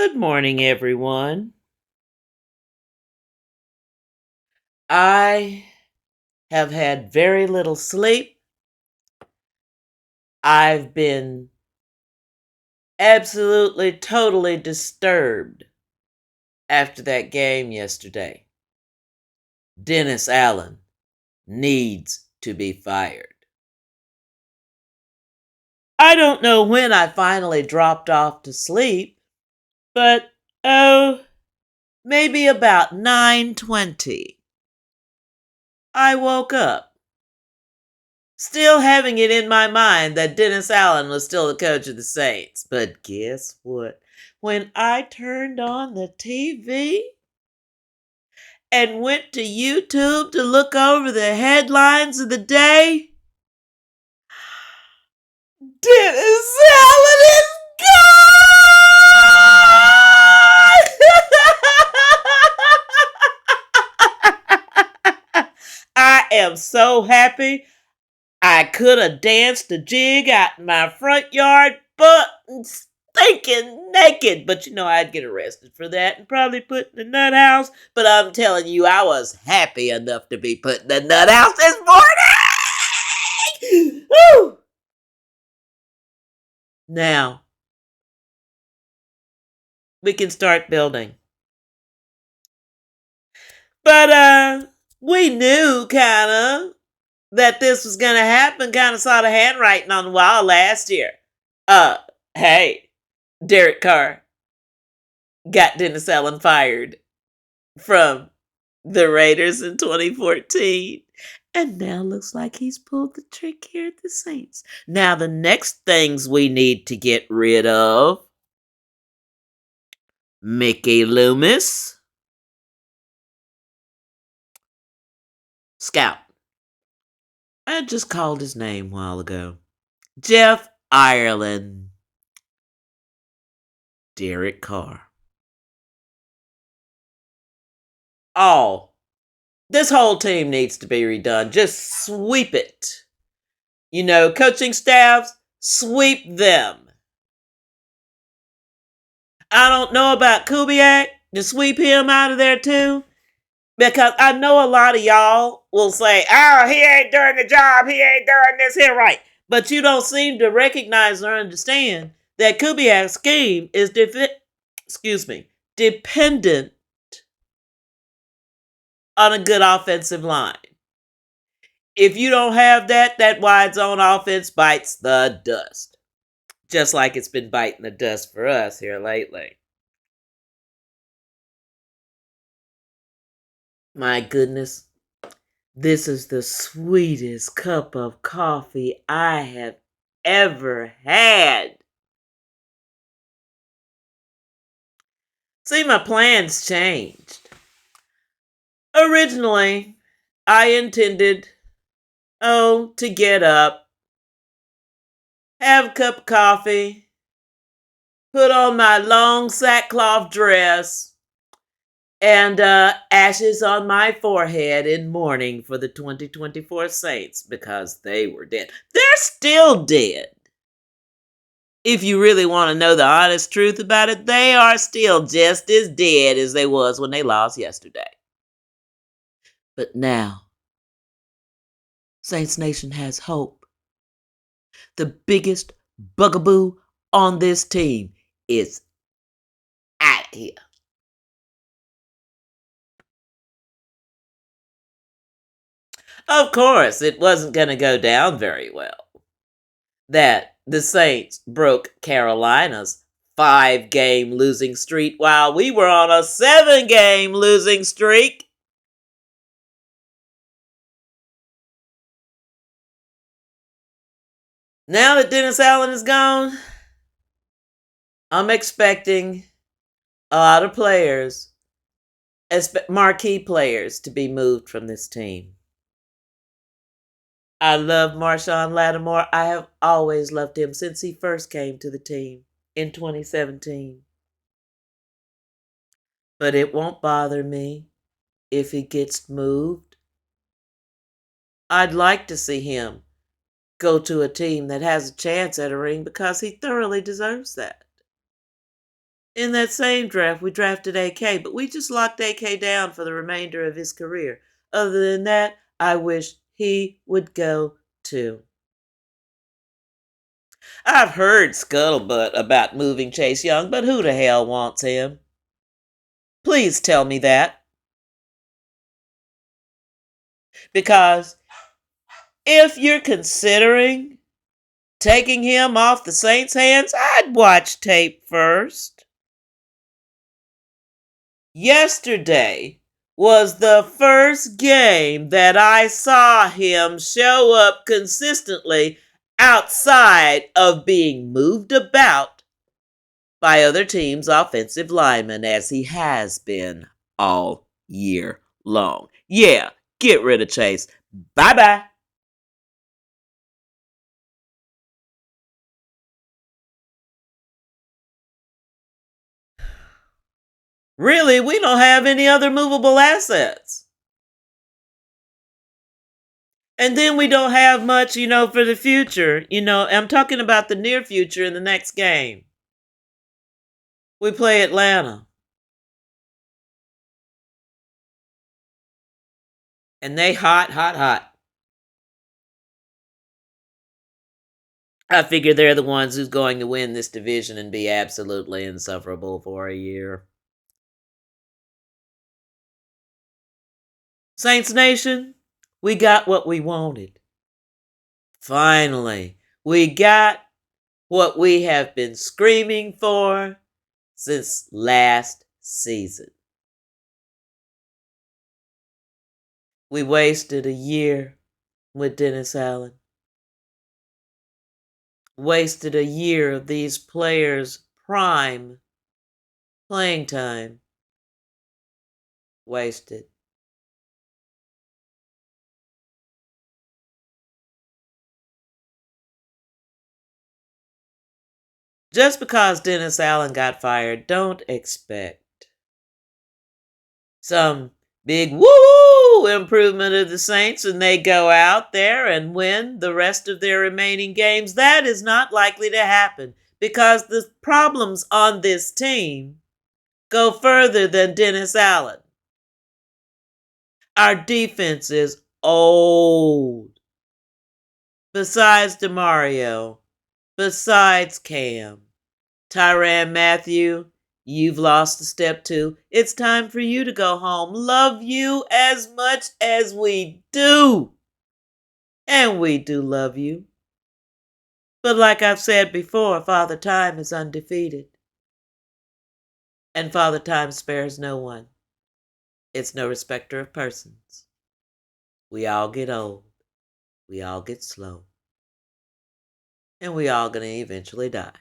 Good morning, everyone. I have had very little sleep. I've been absolutely, totally disturbed after that game yesterday. Dennis Allen needs to be fired. I don't know when I finally dropped off to sleep, but maybe about 9:20. I woke up, still having it in my mind that Dennis Allen was still the coach of the Saints. But guess what? When I turned on the TV and went to YouTube to look over the headlines of the day, Dennis Allen is gone! I am so happy. I could have danced a jig out in my front yard, but stinking naked. But I'd get arrested for that and probably put in the nut house. But I'm telling you, I was happy enough to be put in the nut house this morning. Woo! Now, we can start building. But we knew kind of that this was going to happen, kind of saw the handwriting on the wall last year. Hey, Derek Carr got Dennis Allen fired from the Raiders in 2014. And now looks like he's pulled the trick here at the Saints. Now the next things we need to get rid of: Mickey Loomis, Scout. I just called his name a while ago. Jeff Ireland, Derek Carr. This whole team needs to be redone. Just sweep it. Coaching staffs, sweep them. I don't know about Kubiak to sweep him out of there too, because I know a lot of y'all will say, "Oh, he ain't doing the job. He ain't doing this here right." But you don't seem to recognize or understand that Kubiak's scheme is dependent on a good offensive line. If you don't have that wide zone offense bites the dust, just like it's been biting the dust for us here lately. My goodness, this is the sweetest cup of coffee I have ever had. See, my plans changed. Originally, I intended, to get up, have a cup of coffee, put on my long sackcloth dress, and ashes on my forehead in mourning for the 2024 Saints because they were dead. They're still dead. If you really want to know the honest truth about it, they are still just as dead as they was when they lost yesterday. But now, Saints Nation has hope. The biggest bugaboo on this team is out of here. Of course, it wasn't going to go down very well that the Saints broke Carolina's 5-game losing streak while we were on a 7-game losing streak. Now that Dennis Allen is gone, I'm expecting a lot of players, marquee players, to be moved from this team. I love Marshawn Lattimore. I have always loved him since he first came to the team in 2017. But it won't bother me if he gets moved. I'd like to see him go to a team that has a chance at a ring because he thoroughly deserves that. In that same draft, we drafted AK, but we just locked AK down for the remainder of his career. Other than that, I wish he would go too. I've heard scuttlebutt about moving Chase Young, but who the hell wants him? Please tell me that. Because if you're considering taking him off the Saints' hands, I'd watch tape first. Yesterday was the first game that I saw him show up consistently outside of being moved about by other teams' offensive linemen as he has been all year long. Yeah, get rid of Chase. Bye-bye. Really, we don't have any other movable assets. And then we don't have much, for the future. I'm talking about the near future in the next game. We play Atlanta. And they hot, hot, hot. I figure they're the ones who's going to win this division and be absolutely insufferable for a year. Saints Nation, we got what we wanted. Finally, we got what we have been screaming for since last season. We wasted a year with Dennis Allen. Wasted a year of these players' prime playing time. Wasted. Just because Dennis Allen got fired, don't expect some big woo improvement of the Saints and they go out there and win the rest of their remaining games. That is not likely to happen because the problems on this team go further than Dennis Allen. Our defense is old. Besides DeMario, besides Cam, Tyrann Mathieu, you've lost a step too. It's time for you to go home. Love you as much as we do. And we do love you. But like I've said before, Father Time is undefeated. And Father Time spares no one. It's no respecter of persons. We all get old. We all get slow. And we all gonna eventually die.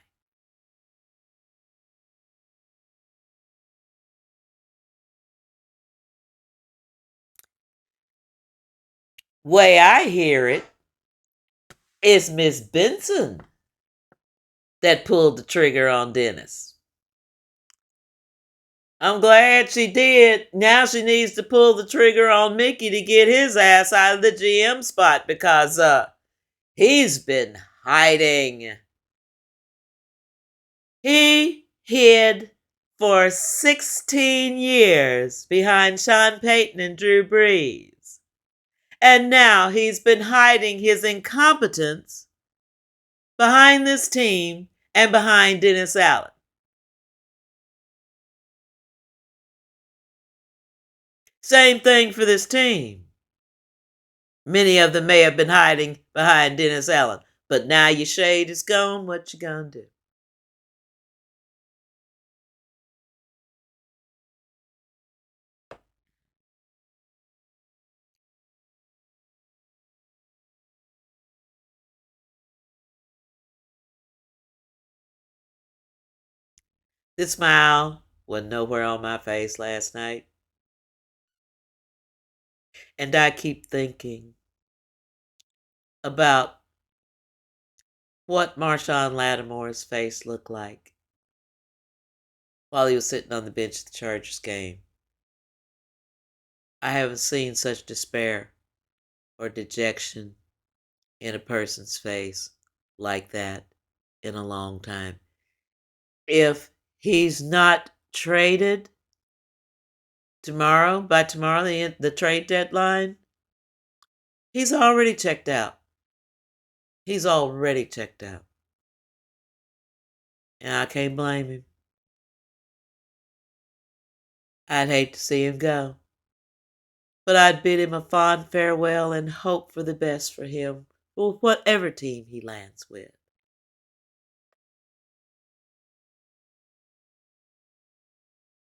Way I hear it, it's Miss Benson that pulled the trigger on Dennis. I'm glad she did. Now she needs to pull the trigger on Mickey to get his ass out of the GM spot because he's been hiding. He hid for 16 years behind Sean Payton and Drew Brees. And now he's been hiding his incompetence behind this team and behind Dennis Allen. Same thing for this team. Many of them may have been hiding behind Dennis Allen, but now your shade is gone. What you gonna do? The smile was nowhere on my face last night. And I keep thinking about what Marshawn Lattimore's face looked like while he was sitting on the bench of the Chargers game. I haven't seen such despair or dejection in a person's face like that in a long time. If he's not traded tomorrow, by tomorrow, the trade deadline, he's already checked out. He's already checked out. And I can't blame him. I'd hate to see him go. But I'd bid him a fond farewell and hope for the best for him, for whatever team he lands with.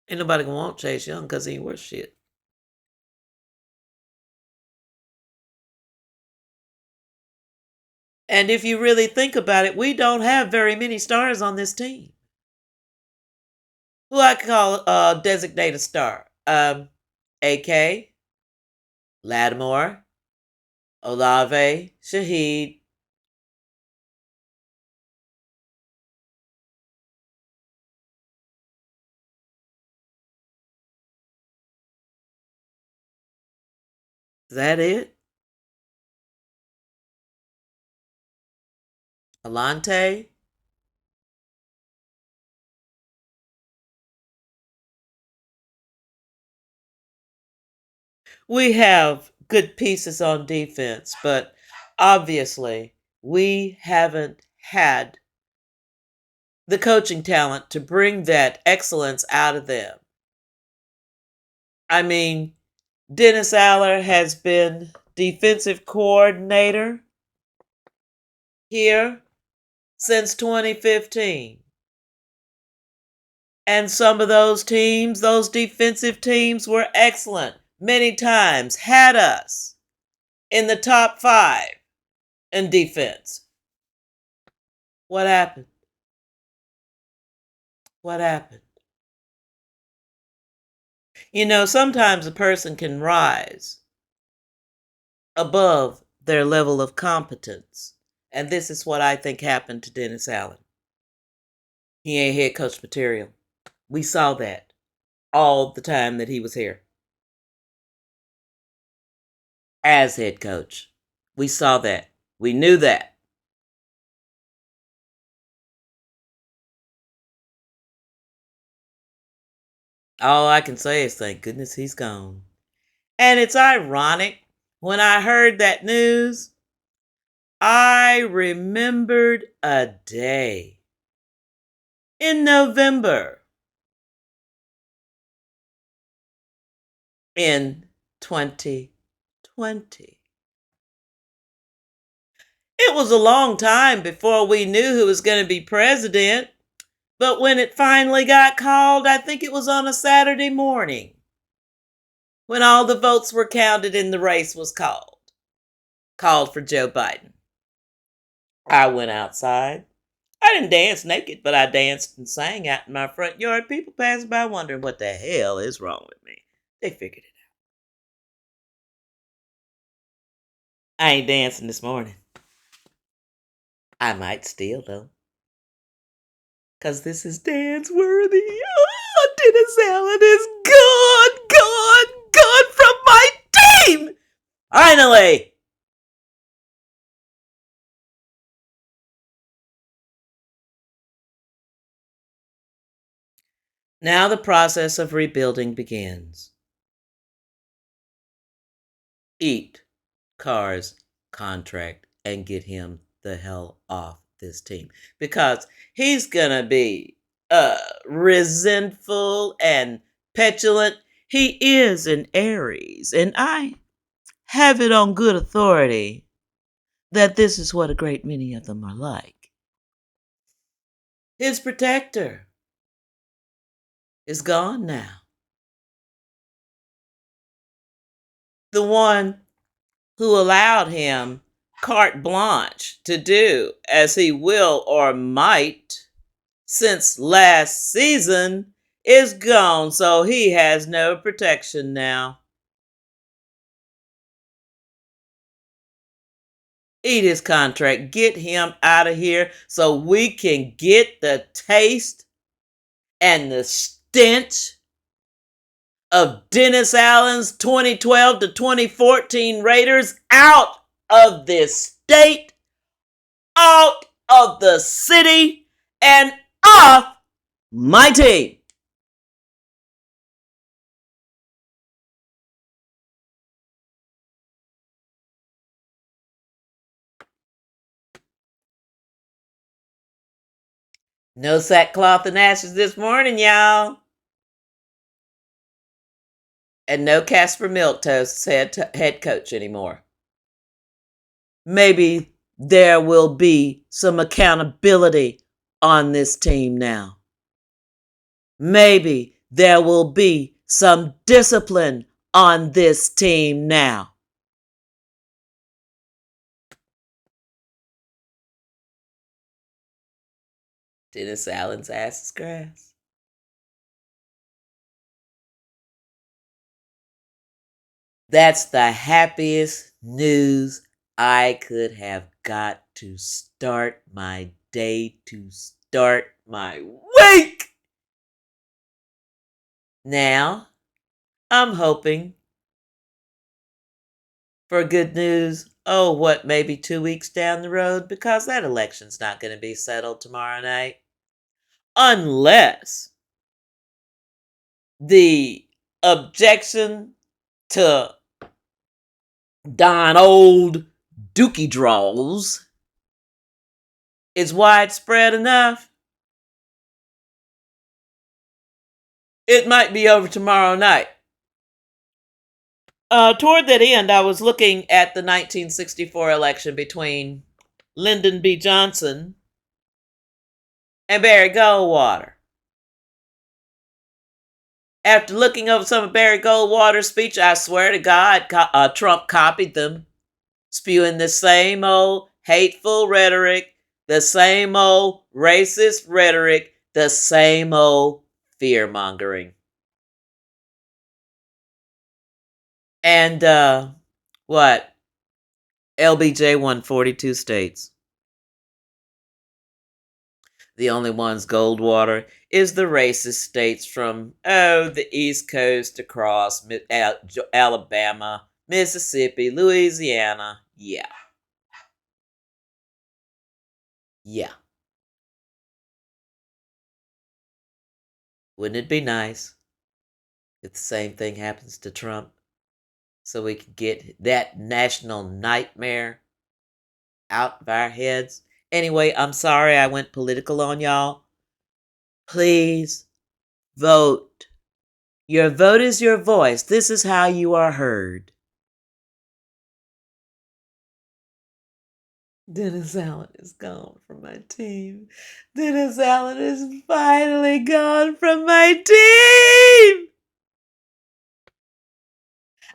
Ain't nobody gonna want Chase Young because he ain't worth shit. And if you really think about it, we don't have very many stars on this team. Who I call designate a star? AK, Lattimore, Olave, Shaheed. Is that it? Alante? We have good pieces on defense, but obviously we haven't had the coaching talent to bring that excellence out of them. I mean, Dennis Aller has been defensive coordinator here since 2015. And some of those teams, those defensive teams, were excellent. Many times had us in the top 5 in defense. What happened? What happened? You know, sometimes a person can rise above their level of competence. And this is what I think happened to Dennis Allen. He ain't head coach material. We saw that all the time that he was here as head coach. We saw that. We knew that. All I can say is thank goodness he's gone. And it's ironic, when I heard that news, I remembered a day in November in 2020. It was a long time before we knew who was going to be president, but when it finally got called, I think it was on a Saturday morning, when all the votes were counted and the race was called for Joe Biden. I went outside. I didn't dance naked, but I danced and sang out in my front yard. People passing by wondering what the hell is wrong with me. They figured it out. I ain't dancing this morning. I might still, though. Because this is dance worthy. Oh, Dennis Allen is gone from my team! Finally! Now the process of rebuilding begins. Eat Carr's contract and get him the hell off this team. Because he's going to be resentful and petulant. He is an Aries, and I have it on good authority that this is what a great many of them are like. His protector is gone now. The one who allowed him carte blanche to do as he will or might since last season is gone, so he has no protection now. Eat his contract. Get him out of here so we can get the taste and the stench of Dennis Allen's 2012 to 2014 Raiders out of this state, out of the city, and off my team. No sackcloth and ashes this morning, y'all. And no Casper Milquetoast's head coach anymore. Maybe there will be some accountability on this team now. Maybe there will be some discipline on this team now. Dennis Allen's ass is grass. That's the happiest news I could have got to start my day, to start my week. Now, I'm hoping for good news, maybe 2 weeks down the road, because that election's not going to be settled tomorrow night. Unless the objection to Donald Dookie Draws is widespread enough. It might be over tomorrow night. Toward that end, I was looking at the 1964 election between Lyndon B. Johnson and Barry Goldwater. After looking over some of Barry Goldwater's speech, I swear to God, Trump copied them, spewing the same old hateful rhetoric, the same old racist rhetoric, the same old fear-mongering. And what? LBJ won 42 states. The only ones Goldwater is the racist states from, the East Coast across Alabama, Mississippi, Louisiana. Yeah. Wouldn't it be nice if the same thing happens to Trump so we could get that national nightmare out of our heads? Anyway, I'm sorry I went political on y'all. Please vote. Your vote is your voice. This is how you are heard. Dennis Allen is gone from my team. Dennis Allen is finally gone from my team.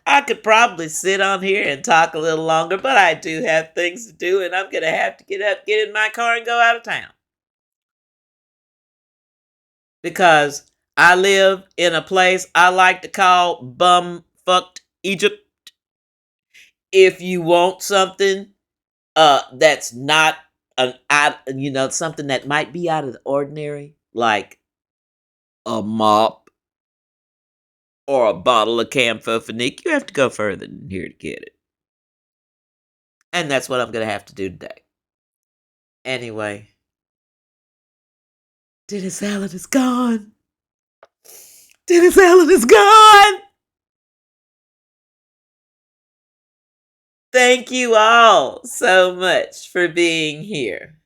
I could probably sit on here and talk a little longer, but I do have things to do, and I'm going to have to get up, get in my car, and go out of town. Because I live in a place I like to call bum-fucked Egypt. If you want something that's not something that might be out of the ordinary, like a mop or a bottle of Camphor-Phenique, you have to go further than here to get it. And that's what I'm going to have to do today. Anyway, Dennis Allen is gone. Dennis Allen is gone. Thank you all so much for being here.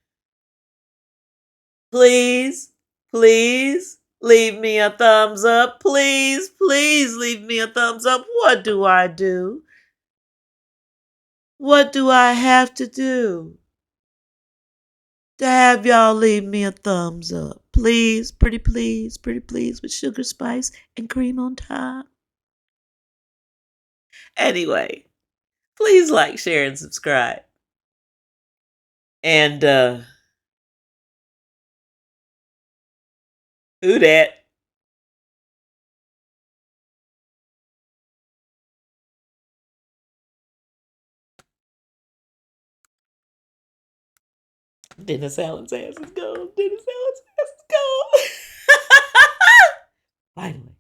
Please, please leave me a thumbs up. Please, please leave me a thumbs up. What do I do? What do I have to do to have y'all leave me a thumbs up? Please, pretty please, with sugar, spice, and cream on top. Anyway, please like, share, and subscribe. And, who dat? Dennis Allen's ass is gone. Dennis Allen's ass is gone. Finally.